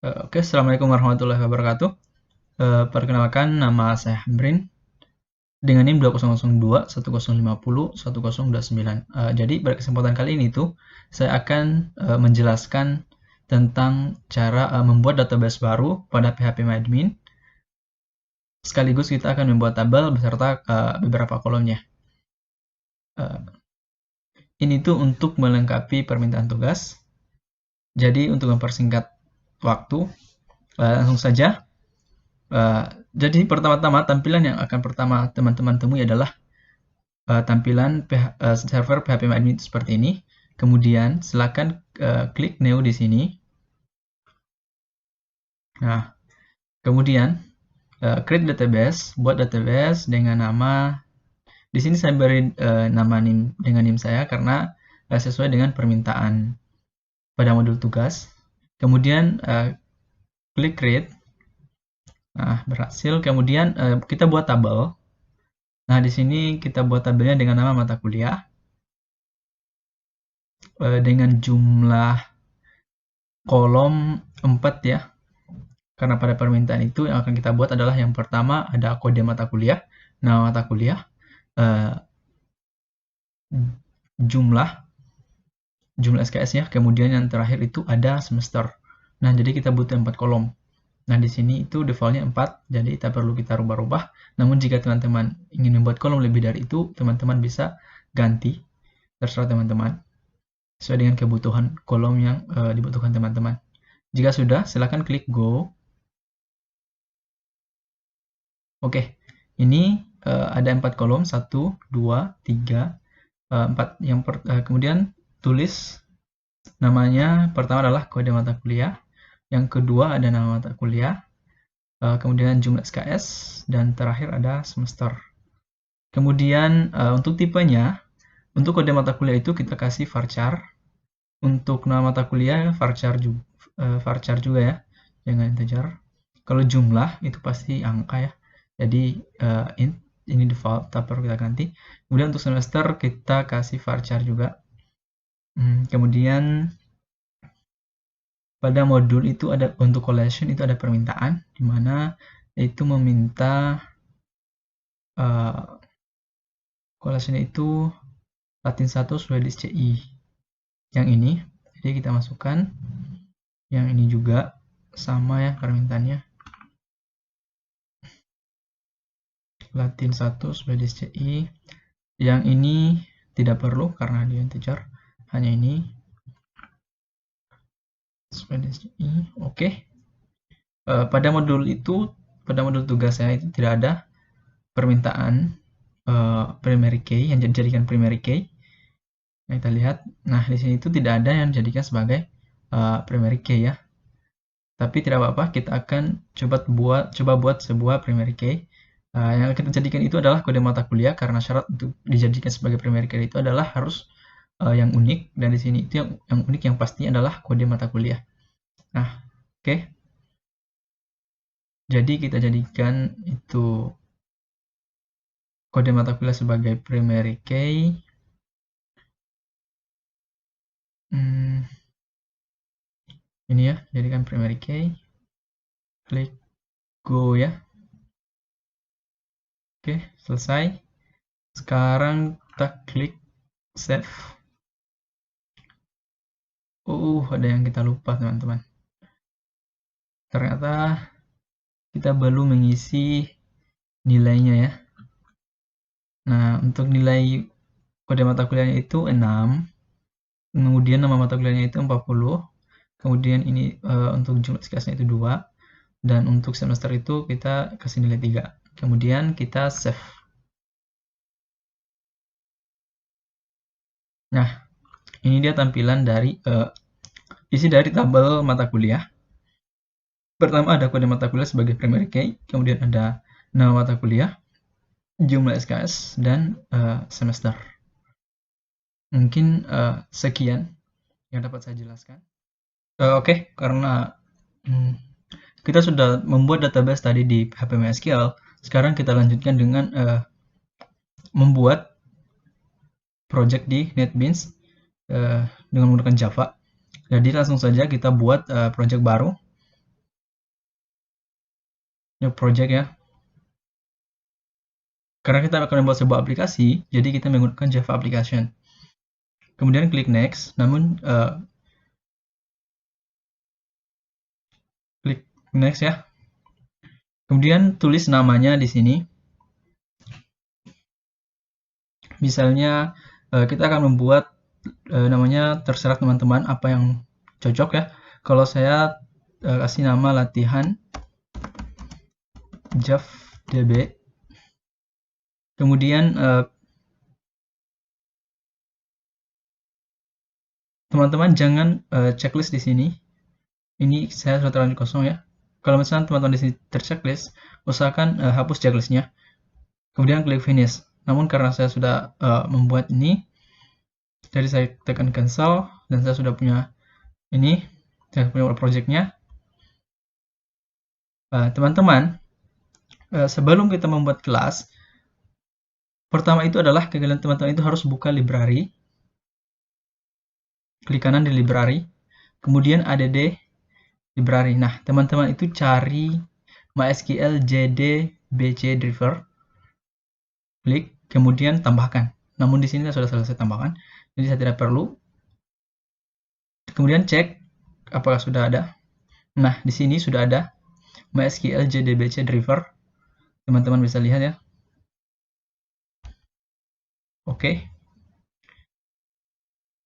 Oke, Assalamualaikum warahmatullahi wabarakatuh. Perkenalkan, nama saya Hamrin dengan NIM 2002 1050 1029. Jadi pada kesempatan kali ini saya akan menjelaskan tentang cara membuat database baru pada PHPMyAdmin. Sekaligus kita akan membuat tabel beserta beberapa kolomnya. Ini untuk melengkapi permintaan tugas. Jadi untuk mempersingkat waktu, langsung saja. Jadi pertama-tama tampilan yang akan pertama teman-teman temui adalah tampilan server PHPMyAdmin seperti ini. Kemudian silakan klik new di sini. Nah, kemudian create database, buat database dengan nama. Di sini saya beri nama NIM dengan NIM saya karena sesuai dengan permintaan pada modul tugas. Kemudian klik create. Nah, berhasil. Kemudian kita buat tabel. Nah, di sini kita buat tabelnya dengan nama mata kuliah dengan jumlah kolom 4 ya. Karena pada permintaan itu yang akan kita buat adalah yang pertama ada kode mata kuliah, nama mata kuliah, jumlah SKS ya. Kemudian yang terakhir itu ada semester. Nah, jadi kita butuh 4 kolom. Nah, di sini itu defaultnya 4, jadi tak perlu kita rubah-rubah. Namun jika teman-teman ingin membuat kolom lebih dari itu, teman-teman bisa ganti, terserah teman-teman, sesuai dengan kebutuhan kolom yang dibutuhkan teman-teman. Jika sudah, silakan klik go. Oke, ini ada 4 kolom, 1, 2, 3, 4. Kemudian tulis namanya, pertama adalah kode mata kuliah, yang kedua ada nama mata kuliah, kemudian jumlah SKS, dan terakhir ada semester. Kemudian untuk tipenya, untuk kode mata kuliah itu kita kasih varchar. Untuk nama mata kuliah varchar juga ya, jangan integer. Kalau jumlah itu pasti angka ya, jadi int, ini default, tak perlu kita ganti. Kemudian untuk semester kita kasih varchar juga. Kemudian pada modul itu ada untuk collection itu ada permintaan di mana itu meminta collection itu Latin 1 Swedish CI. Yang ini, jadi kita masukkan. Yang ini juga sama ya permintaannya. Latin 1 Swedish CI. Yang ini tidak perlu karena dia integer. Hanya ini Swedish CI. Oke. Pada modul tugas saya itu tidak ada permintaan primary key yang dijadikan primary key. Nah, kita lihat. Nah, di sini itu tidak ada yang dijadikan sebagai primary key ya. Tapi tidak apa-apa, kita akan coba buat sebuah primary key. Yang kita jadikan itu adalah kode mata kuliah karena syarat untuk dijadikan sebagai primary key itu adalah harus yang unik, dan di sini itu yang unik yang pasti adalah kode mata kuliah. Nah, oke. Jadi kita jadikan itu kode mata kuliah sebagai primary key. Ini ya, jadikan primary key. Klik go ya. Oke, selesai. Sekarang kita klik save. Ada yang kita lupa teman-teman. Ternyata kita belum mengisi nilainya ya. Nah, untuk nilai kode mata kuliahnya itu 6. Kemudian nama mata kuliahnya itu 40. Kemudian ini untuk jumlah SKS-nya itu 2. Dan untuk semester itu kita kasih nilai 3. Kemudian kita save. Nah, ini dia tampilan dari isi dari tabel mata kuliah. Pertama ada kode mata kuliah sebagai primary key, kemudian ada nama mata kuliah, jumlah SKS, dan semester. Mungkin sekian yang dapat saya jelaskan. Oke, karena kita sudah membuat database tadi di PHP-MySQL, sekarang kita lanjutkan dengan membuat project di NetBeans dengan menggunakan Java. Jadi langsung saja kita buat project baru. new project ya. Karena kita akan membuat sebuah aplikasi, jadi kita menggunakan Java application. Kemudian klik next, namun klik next ya. Kemudian tulis namanya di sini. Misalnya kita akan membuat namanya, terserah teman-teman apa yang cocok ya. Kalau saya kasih nama latihan JavaDB. Kemudian teman-teman jangan checklist di sini. Ini saya sudah terlanjur kosong ya. Kalau misalnya teman-teman di sini terchecklist, usahakan hapus checklistnya. Kemudian klik finish. Namun karena saya sudah membuat ini, jadi saya tekan cancel dan saya sudah punya ini, saya punya projectnya. Teman-teman, sebelum kita membuat kelas, pertama itu adalah kalian teman-teman itu harus buka library. Klik kanan di library, kemudian add library. Nah, teman-teman itu cari MySQL JDBC driver, klik, kemudian tambahkan. Namun di sini saya sudah selesai tambahkan, jadi saya tidak perlu. Kemudian cek apakah sudah ada. Nah, di sini sudah ada MySQL JDBC driver. Teman-teman bisa lihat ya. Oke.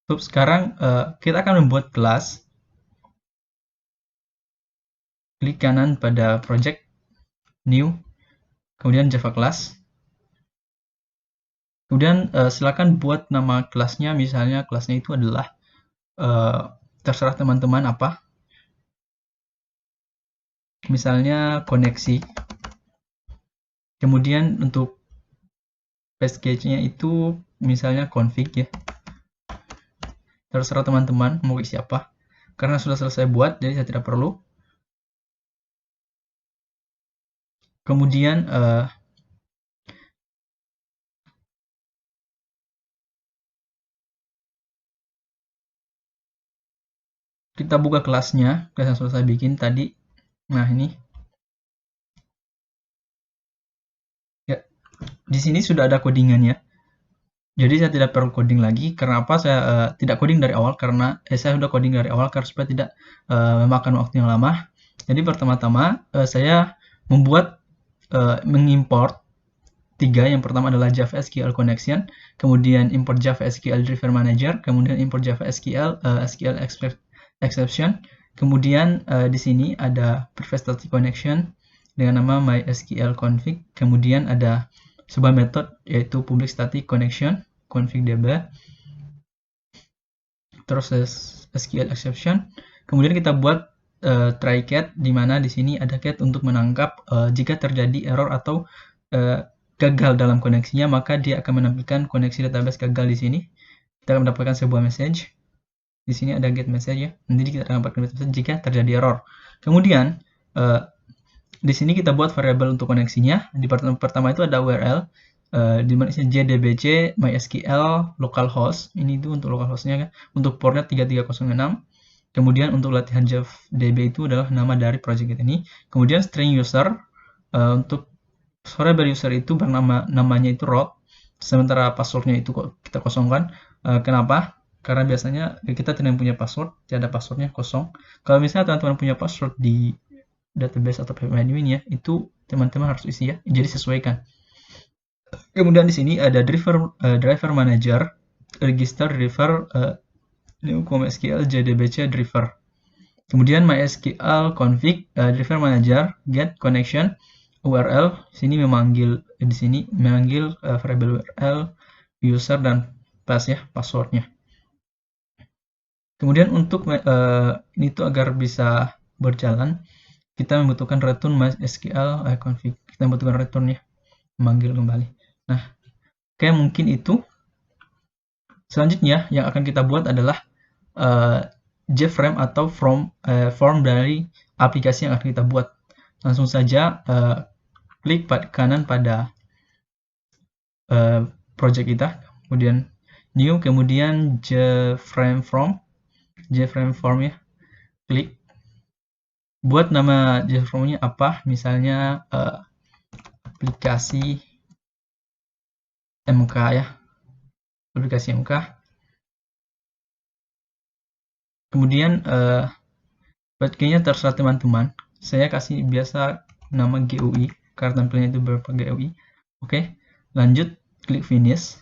Sekarang kita akan membuat kelas. Klik kanan pada project, new, kemudian Java class. Kemudian silakan buat nama kelasnya, misalnya kelasnya itu adalah terserah teman-teman apa. Misalnya koneksi. Kemudian untuk package-nya itu misalnya config ya. Terserah teman-teman mau isi apa. Karena sudah selesai buat, jadi saya tidak perlu. Kemudian kita buka kelasnya, kelas yang sudah saya bikin tadi. Nah, ini. Ya, di sini sudah ada codingannya. Jadi saya tidak perlu coding lagi. Karena apa? Saya tidak coding dari awal karena saya sudah coding dari awal karena supaya tidak memakan waktu yang lama. Jadi pertama-tama saya membuat mengimport 3. Yang pertama adalah Java SQL Connection, kemudian import Java SQL Driver Manager, kemudian import Java SQL Exception, kemudian di sini ada Private Static Connection dengan nama MySQL config, kemudian ada sebuah metode yaitu Public Static Connection config.db, terus SQL Exception, kemudian kita buat try cat, di mana di sini ada cat untuk menangkap jika terjadi error atau gagal dalam koneksinya, maka dia akan menampilkan koneksi database gagal di sini. Kita akan mendapatkan sebuah message. Di sini ada get message ya. Nanti kita akan mendapatkan message jika terjadi error. Kemudian di sini kita buat variabel untuk koneksinya. Di pertama itu ada URL, di mana isinya JDBC MySQL localhost. Ini itu untuk localhostnya kan. Untuk portnya 3306. Kemudian untuk latihan JavaDB itu adalah nama dari project ini. Kemudian string user untuk variable user itu namanya itu root, sementara passwordnya itu kita kosongkan. Kenapa? Karena biasanya kita tidak punya password, tidak ada passwordnya kosong. Kalau misalnya teman-teman punya password di database atau admin ya, itu teman-teman harus isi ya, jadi sesuaikan. Kemudian di sini ada driver manager, register driver new MySQL JDBC driver. Kemudian MySQL config driver manager get connection URL, sini memanggil di sini memanggil variable URL user dan pass ya passwordnya. Kemudian untuk ini tuh agar bisa berjalan, kita membutuhkan return MySQL config. Kita membutuhkan return ya, memanggil kembali. Nah, kayak mungkin itu. Selanjutnya yang akan kita buat adalah JFrame atau form dari aplikasi yang akan kita buat. Langsung saja klik kanan pada project kita, kemudian new, kemudian JFrame form ya, klik buat nama Java formnya apa, misalnya aplikasi MK ya, aplikasi MK. Kemudian kayaknya terserah teman-teman, saya kasih biasa nama GUI karena tampilannya itu berupa GUI. Oke, lanjut klik finish.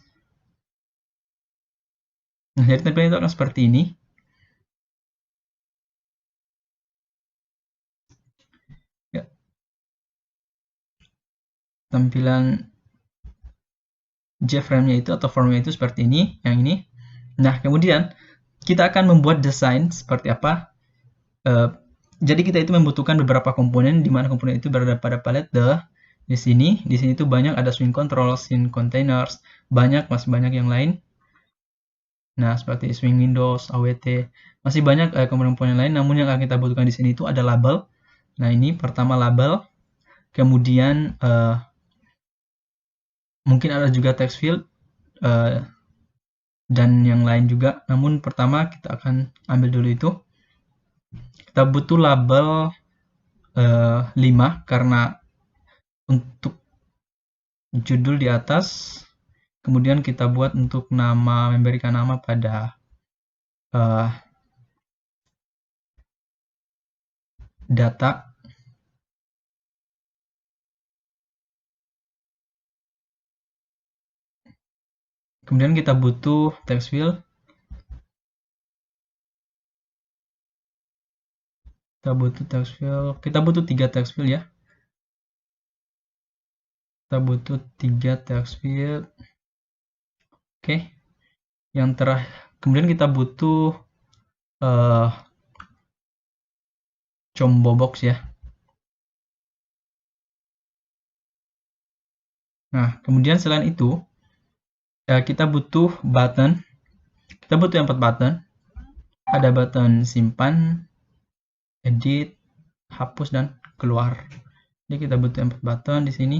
Nah, jadi tampilan itu akan seperti ini. Ya. Tampilan JFrame-nya itu atau formnya itu seperti ini, yang ini. Nah, kemudian kita akan membuat desain seperti apa. Jadi kita itu membutuhkan beberapa komponen, di mana komponen itu berada pada palette di sini itu banyak, ada swing control, swing containers, masih banyak yang lain. Nah, seperti swing windows, AWT, masih banyak komponen-komponen lain. Namun yang akan kita butuhkan di sini itu ada label. Nah, ini pertama label, kemudian mungkin ada juga text field dan yang lain juga. Namun pertama kita akan ambil dulu itu. Kita butuh label 5 karena untuk judul di atas. Kemudian kita buat untuk nama, memberikan nama pada data. Kemudian kita butuh text field. Kita butuh 3 text field ya. Kita butuh 3 text field. Oke. Yang terakhir, kemudian kita butuh combo box ya. Nah, kemudian selain itu kita butuh button. Kita butuh 4 button. Ada button simpan, edit, hapus, dan keluar. Jadi kita butuh 4 button di sini.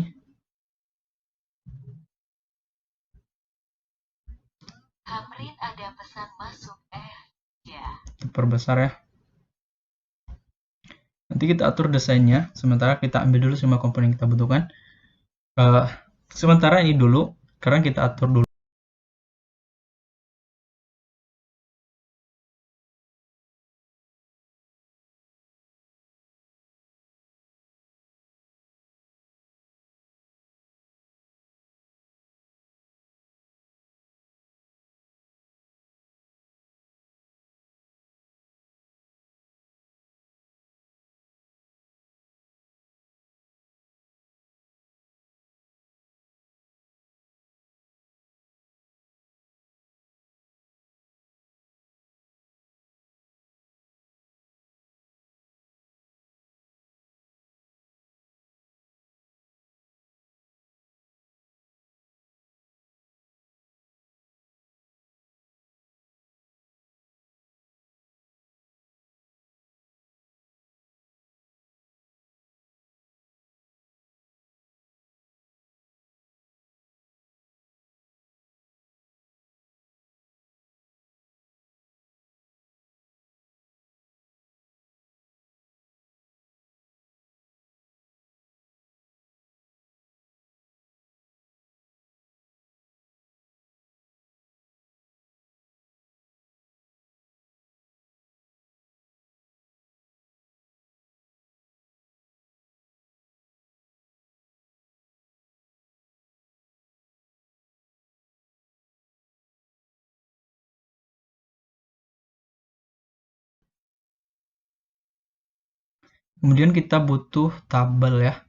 Hamrin, ada pesan masuk ya. Perbesar ya. Nanti kita atur desainnya, sementara kita ambil dulu semua komponen yang kita butuhkan. Sementara ini dulu, karena kita atur dulu. Kemudian kita butuh tabel ya.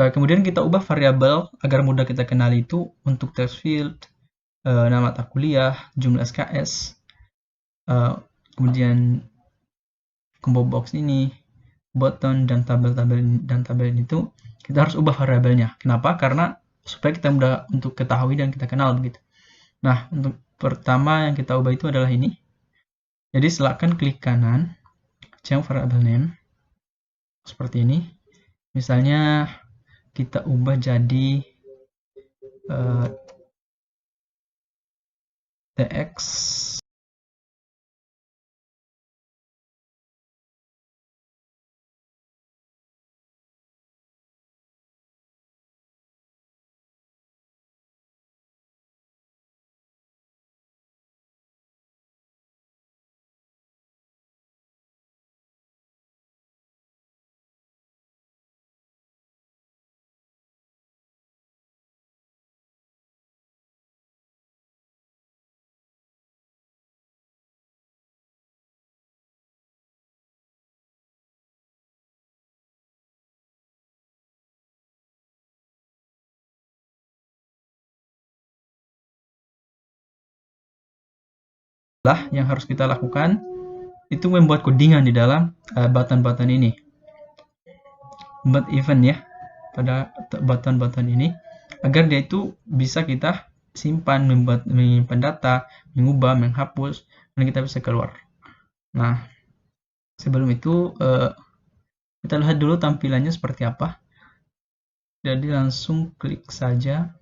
Kemudian kita ubah variabel agar mudah kita kenali itu untuk text field, nama mata kuliah, jumlah SKS, kemudian combo box ini, button dan tabel itu kita harus ubah variabelnya. Kenapa? Karena supaya kita mudah untuk ketahui dan kita kenal begitu. Nah, untuk pertama yang kita ubah itu adalah ini. Jadi silakan klik kanan, change variable name seperti ini. Misalnya kita ubah jadi tx lah yang harus kita lakukan itu membuat codingan di dalam button-button ini. Membuat event ya pada button-button ini agar dia itu bisa kita simpan, menyimpan data, mengubah, menghapus, dan kita bisa keluar. Nah, sebelum itu kita lihat dulu tampilannya seperti apa. Jadi langsung klik saja.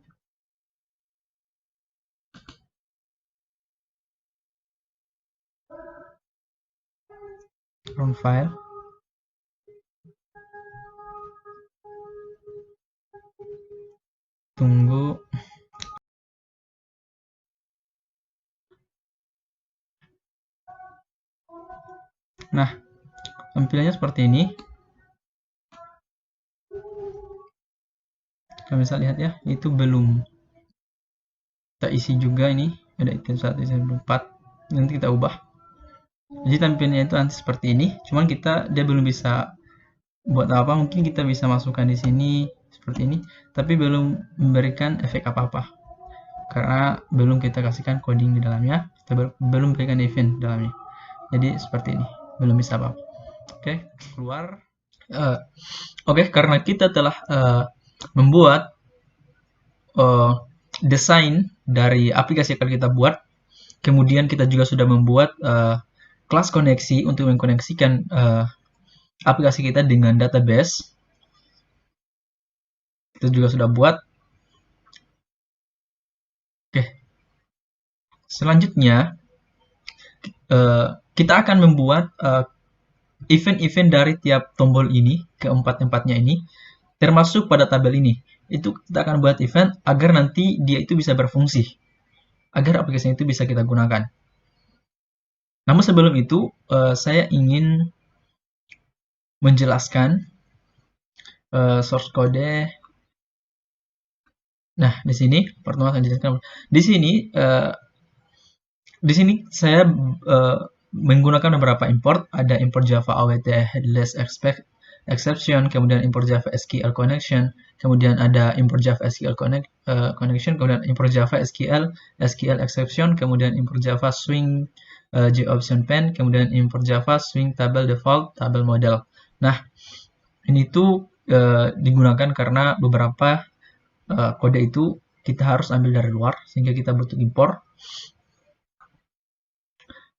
Run file. Tunggu. Nah, tampilannya seperti ini. Kita bisa lihat ya, itu belum kita isi juga ini. Ada item 1, item 4. Nanti kita ubah. Jadi tampilannya itu nanti seperti ini. Cuman dia belum bisa buat apa. Mungkin kita bisa masukkan di sini seperti ini. Tapi belum memberikan efek apa-apa. Karena belum kita kasihkan coding di dalamnya. Kita belum berikan event di dalamnya. Jadi seperti ini. Belum bisa apa-apa. Oke, keluar. Oke, karena kita telah membuat desain dari aplikasi yang akan kita buat, kemudian kita juga sudah membuat kelas koneksi untuk mengkoneksikan aplikasi kita dengan database. Kita juga sudah buat. Oke, selanjutnya kita akan membuat event-event dari tiap tombol ini, keempat-empatnya ini, termasuk pada tabel ini. Itu kita akan buat event agar nanti dia itu bisa berfungsi, agar aplikasi itu bisa kita gunakan. Namun sebelum itu, saya ingin menjelaskan source code. Nah, di sini pertama saya jelaskan. Di sini saya menggunakan beberapa import. Ada import Java awt headless exception, kemudian import Java SQL connection, kemudian ada import Java SQL connection, kemudian import Java SQL exception, kemudian import Java swing JOption pen, kemudian import Java swing table default table model. Nah, ini tuh digunakan karena beberapa kode itu kita harus ambil dari luar sehingga kita butuh import.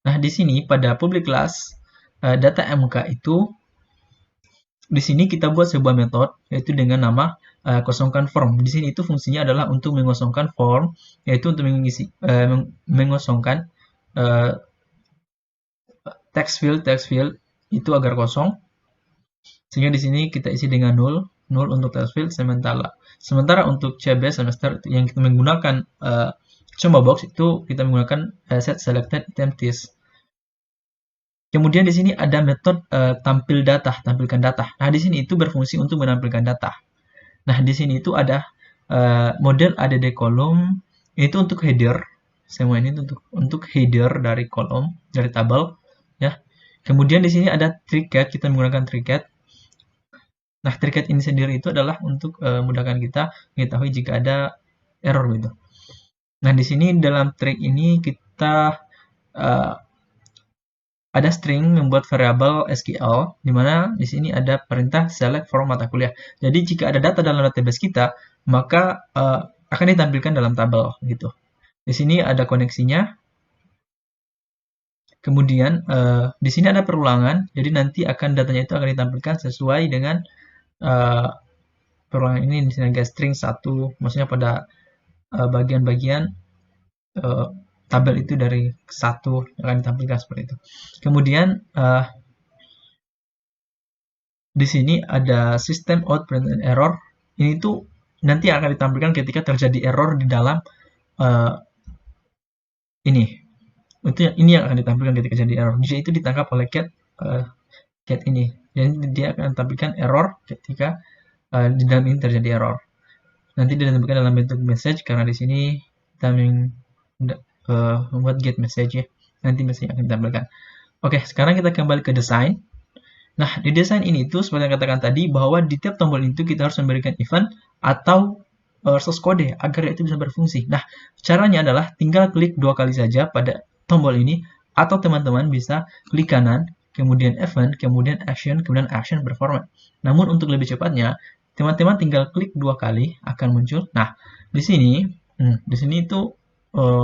Nah, di sini pada public class data MK itu di sini kita buat sebuah metode yaitu dengan nama kosongkan form. Di sini itu fungsinya adalah untuk mengosongkan form, yaitu untuk mengosongkan text field itu agar kosong. Sehingga di sini kita isi dengan null untuk text field. Sementara untuk CB semester yang kita menggunakan combo box itu kita menggunakan set selected empties. Kemudian di sini ada metode tampilkan data. Nah, di sini itu berfungsi untuk menampilkan data. Nah, di sini itu ada model add kolom, itu untuk header. Semua ini untuk header dari kolom, dari tabel, ya. Kemudian di sini ada tricket, kita menggunakan tricket. Nah, tricket ini sendiri itu adalah untuk memudahkan kita mengetahui jika ada error gitu. Nah, di sini dalam trick ini kita ada string membuat variabel SQL, di mana di sini ada perintah select from mata kuliah. Jadi jika ada data dalam database kita, maka akan ditampilkan dalam tabel gitu. Di sini ada koneksinya. Kemudian di sini ada perulangan, jadi nanti akan datanya itu akan ditampilkan sesuai dengan perulangan ini. Di sini ada string 1, maksudnya pada bagian-bagian tabel itu dari 1 akan ditampilkan seperti itu. Kemudian di sini ada system out print and error. Ini tuh nanti akan ditampilkan ketika terjadi error di dalam ini. Ini yang akan ditampilkan ketika terjadi error. Jika itu ditangkap oleh cat ini. Jadi dia akan tampilkan error ketika di dalam ini terjadi error. Nanti ditampilkan dalam bentuk message karena di sini kita membuat get message ya. Nanti message akan ditampilkan. Oke, sekarang kita kembali ke desain. Nah, di desain ini itu seperti yang katakan tadi bahwa di tiap tombol itu kita harus memberikan event atau source kode agar itu bisa berfungsi. Nah, caranya adalah tinggal klik 2 kali saja pada tombol ini atau teman-teman bisa klik kanan, kemudian event, kemudian action performance. Namun untuk lebih cepatnya, teman-teman tinggal klik 2 kali akan muncul. Nah, di sini itu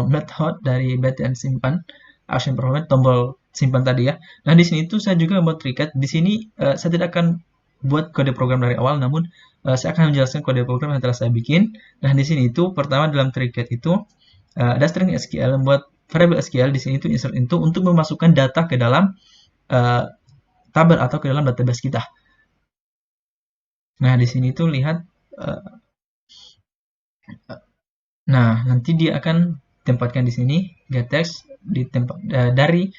method dari btn simpan action performance tombol simpan tadi ya. Nah, di sini itu saya juga membuat recat. Di sini saya tidak akan buat kode program dari awal, namun saya akan menjelaskan kode program yang telah saya bikin. Nah, di sini itu pertama dalam recat itu ada string SQL, membuat variable SQL di sini itu insert into untuk memasukkan data ke dalam tabel atau ke dalam database kita. Nah, di sini itu lihat nah, nanti dia akan tempatkan di sini get text di tempat dari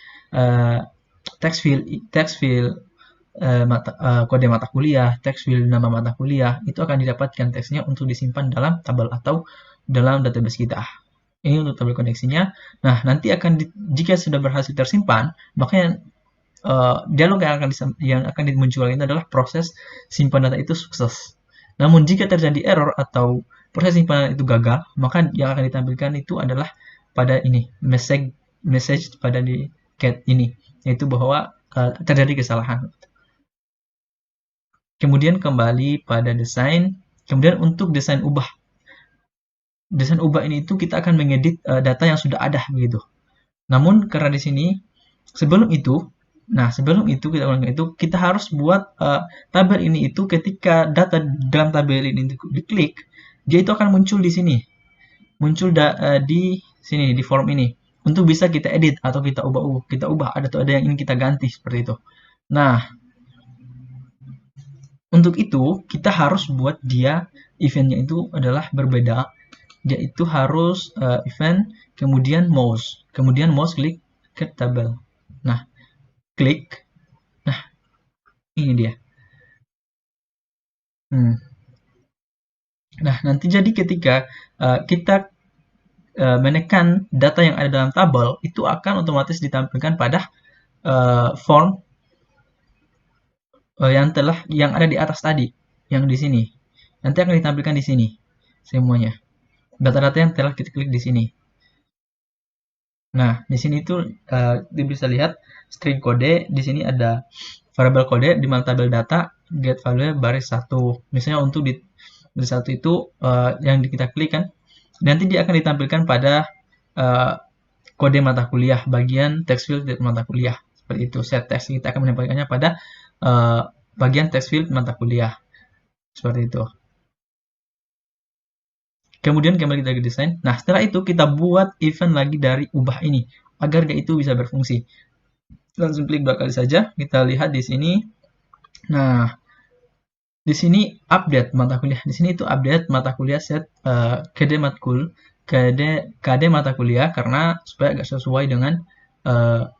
text field kode mata kuliah, text field nama mata kuliah itu akan didapatkan teksnya untuk disimpan dalam tabel atau dalam database kita. Ini untuk tabel koneksinya. Nah, nanti jika sudah berhasil tersimpan, maka dialog yang akan dimunculkan itu adalah proses simpan data itu sukses. Namun jika terjadi error atau proses simpanan itu gagal, maka yang akan ditampilkan itu adalah pada ini message pada di cat ini, yaitu bahwa terjadi kesalahan. Kemudian kembali pada desain. Kemudian untuk desain ubah ini itu kita akan mengedit data yang sudah ada begitu. Namun karena di sini sebelum itu kita harus buat tabel ini itu ketika data dalam tabel ini diklik, dia itu akan muncul di sini. Muncul di sini di form ini. Untuk bisa kita edit atau kita ubah ada yang ingin kita ganti seperti itu. Nah, untuk itu kita harus buat dia eventnya itu adalah berbeda. Dia itu harus event kemudian mouse klik ke tabel. Nah, klik. Nah, ini dia. Nah, nanti jadi ketika kita menekan data yang ada dalam tabel, itu akan otomatis ditampilkan pada form yang ada di atas tadi, yang di sini. Nanti akan ditampilkan di sini semuanya. Data-data yang telah kita klik di sini. Nah, di sini itu bisa lihat string kode. Di sini ada variabel kode di mana tabel data get value baris 1. Misalnya untuk di baris 1 itu yang kita klik kan, nanti dia akan ditampilkan pada kode mata kuliah bagian text field mata kuliah. Seperti itu, set text kita akan menempelkannya pada bagian text field mata kuliah. Seperti itu. Kemudian kembali kita ke desain. Nah, setelah itu kita buat event lagi dari ubah ini agar dia itu bisa berfungsi. Langsung klik 2 kali saja. Kita lihat di sini. Nah, di sini update mata kuliah. Di sini itu update mata kuliah set KD matkul, KD mata kuliah karena supaya agak sesuai dengan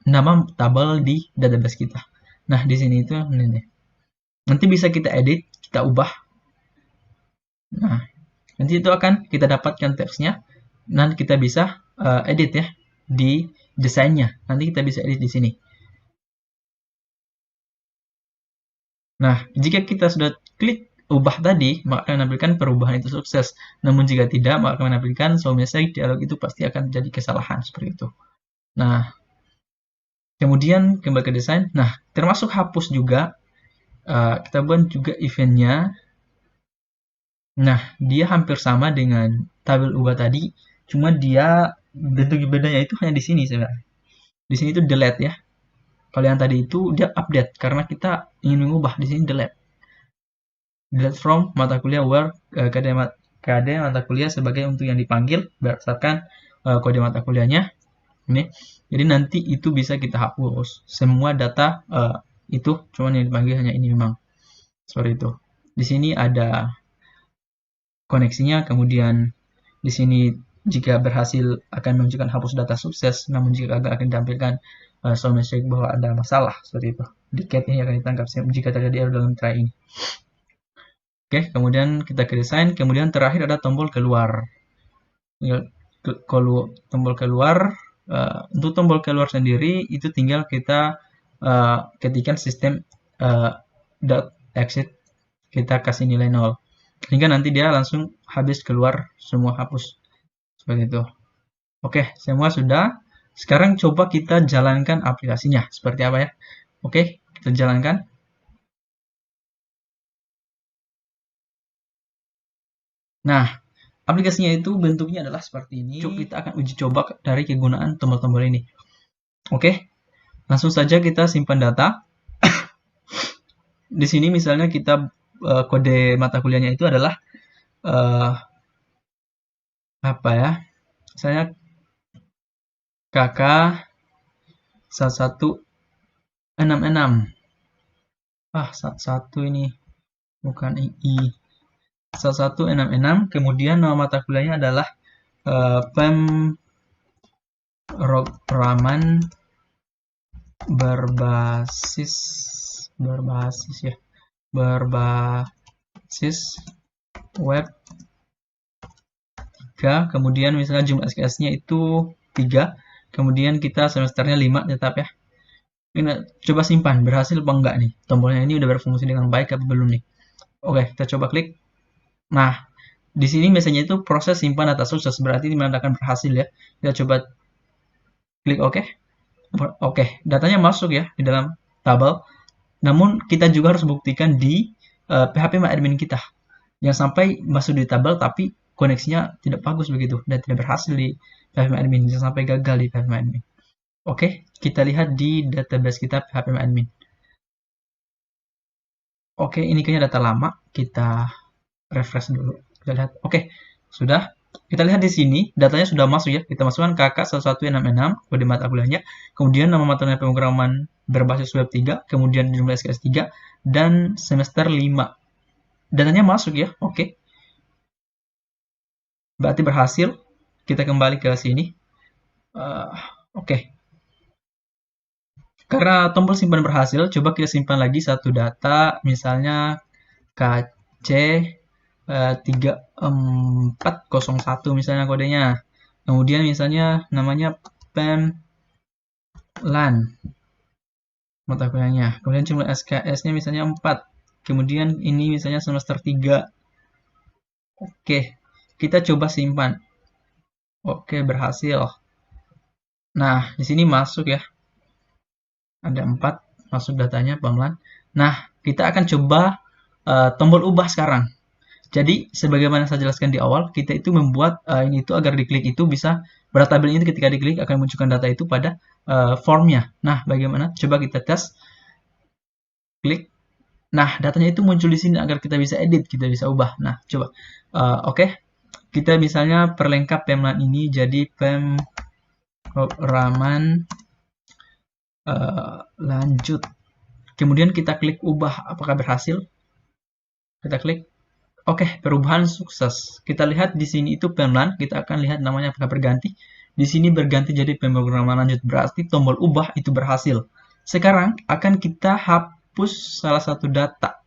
nama tabel di database kita. Nah, di sini itu ini. Nanti bisa kita edit, kita ubah. Nah, nanti itu akan kita dapatkan teksnya dan kita bisa edit ya di desainnya. Nanti kita bisa edit di sini. Nah, jika kita sudah klik ubah tadi, maka akan menampilkan perubahan itu sukses. Namun jika tidak, maka akan menampilkan show message dialog itu pasti akan jadi kesalahan seperti itu. Nah, kemudian Kemudian kembali ke desain. Nah, termasuk hapus juga. Kita buat juga eventnya. Nah, dia hampir sama dengan tabel ubah tadi, cuma dia bentuk bedanya itu hanya di sini sebenarnya. Di sini itu delete ya. Kalau yang tadi itu dia update karena kita ingin mengubah. Di sini delete. Delete from mata kuliah where KD mata kuliah sebagai untuk yang dipanggil berdasarkan kode mata kuliahnya. Ini. Jadi nanti itu bisa kita hapus. Semua data itu cuman yang dipanggil hanya ini memang. Seperti itu. Di sini ada koneksinya, kemudian di sini jika berhasil akan menunjukkan hapus data sukses, namun jika gagal akan ditampilkan soal message bahwa ada masalah, seperti itu. Di cat ini akan ditangkap jika terjadi error dalam try ini. Oke, kemudian kita ke desain, kemudian terakhir ada tombol keluar. Tombol keluar, untuk tombol keluar sendiri itu tinggal kita ketikkan sistem .exit, kita kasih nilai 0. Sehingga nanti dia langsung habis keluar semua hapus. Seperti itu. Oke, semua sudah. Sekarang coba kita jalankan aplikasinya. Seperti apa ya? Oke, kita jalankan. Nah, aplikasinya itu bentuknya adalah seperti ini. Kita akan uji coba dari kegunaan tombol-tombol ini. Oke, langsung saja kita simpan data. Di sini misalnya kita kode mata kuliahnya itu adalah apa ya? Misalnya KK 1166. 11 ini bukan I. 1166. Kemudian nama mata kuliahnya adalah pemrograman berbasis web 3, kemudian misalnya jumlah SKS-nya itu 3, kemudian kita semesternya 5 tetap ya. Ini coba simpan, berhasil apa enggak nih? Tombolnya ini udah berfungsi dengan baik apa belum nih? Oke, kita coba klik. Nah, di sini biasanya itu proses simpan data sukses, berarti menandakan berhasil ya. Kita coba klik OK. Oke, datanya masuk ya di dalam tabel. Namun kita juga harus buktikan di phpMyAdmin kita. Jangan sampai masuk di tabel tapi koneksinya tidak bagus begitu dan tidak berhasil di phpMyAdmin. Jangan sampai gagal di phpMyAdmin. Oke, kita lihat di database kita phpMyAdmin. Oke, ini kayaknya data lama. Kita refresh dulu. Kita lihat. Oke, sudah. Kita lihat di sini, datanya sudah masuk ya. Kita masukkan KK 1166, kode mata kuliahnya. Kemudian nama mata kuliah pemrograman berbasis web 3, kemudian jumlah SKS 3, dan semester 5. Datanya masuk ya, oke. Berarti berhasil. Kita kembali ke sini. Oke. Karena tombol simpan berhasil, coba kita simpan lagi satu data, misalnya KC 3401 misalnya kodenya. Kemudian misalnya namanya PEMLAN mata kuliahnya. Kemudian jumlah SKS-nya misalnya 4. Kemudian ini misalnya semester 3. Oke, kita coba simpan. Oke, berhasil. Nah, di sini masuk ya. Ada 4 masuk datanya PEMLAN. Nah, kita akan coba tombol ubah sekarang. Jadi, sebagaimana saya jelaskan di awal, kita itu membuat ini itu agar diklik itu bisa pada tabel ini ketika diklik akan munculkan data itu pada formnya. Nah, bagaimana? Coba kita tes. Klik. Nah, datanya itu muncul di sini agar kita bisa edit, kita bisa ubah. Nah, coba. Oke. Kita misalnya perlengkap PEMLAN ini jadi pemrograman lanjut. Kemudian kita klik ubah. Apakah berhasil? Kita klik. Oke, perubahan sukses. Kita lihat di sini itu PEMLAN, kita akan lihat namanya apakah berganti. Di sini berganti jadi pemrograman lanjut, berarti tombol ubah itu berhasil. Sekarang akan kita hapus salah satu data.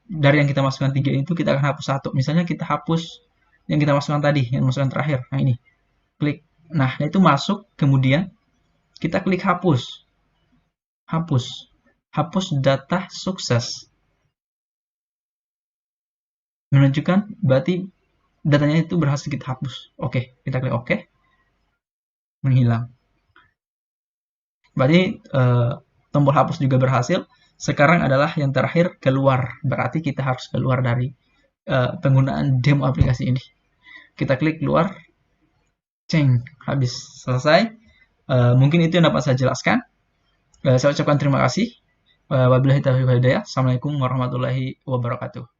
Dari yang kita masukkan 3 itu kita akan hapus 1. Misalnya kita hapus yang kita masukkan tadi, yang masukkan terakhir. Nah ini, klik. Nah, itu masuk, kemudian kita klik hapus. Hapus. Hapus data sukses. Menunjukkan berarti datanya itu berhasil kita hapus. Oke, kita klik OK. Menghilang. Berarti tombol hapus juga berhasil. Sekarang adalah yang terakhir keluar. Berarti kita harus keluar dari penggunaan demo aplikasi ini. Kita klik keluar. Ceng, habis selesai. Mungkin itu yang dapat saya jelaskan. Saya ucapkan terima kasih. Wabillahi taufiq wal hidayah. Assalamualaikum warahmatullahi wabarakatuh.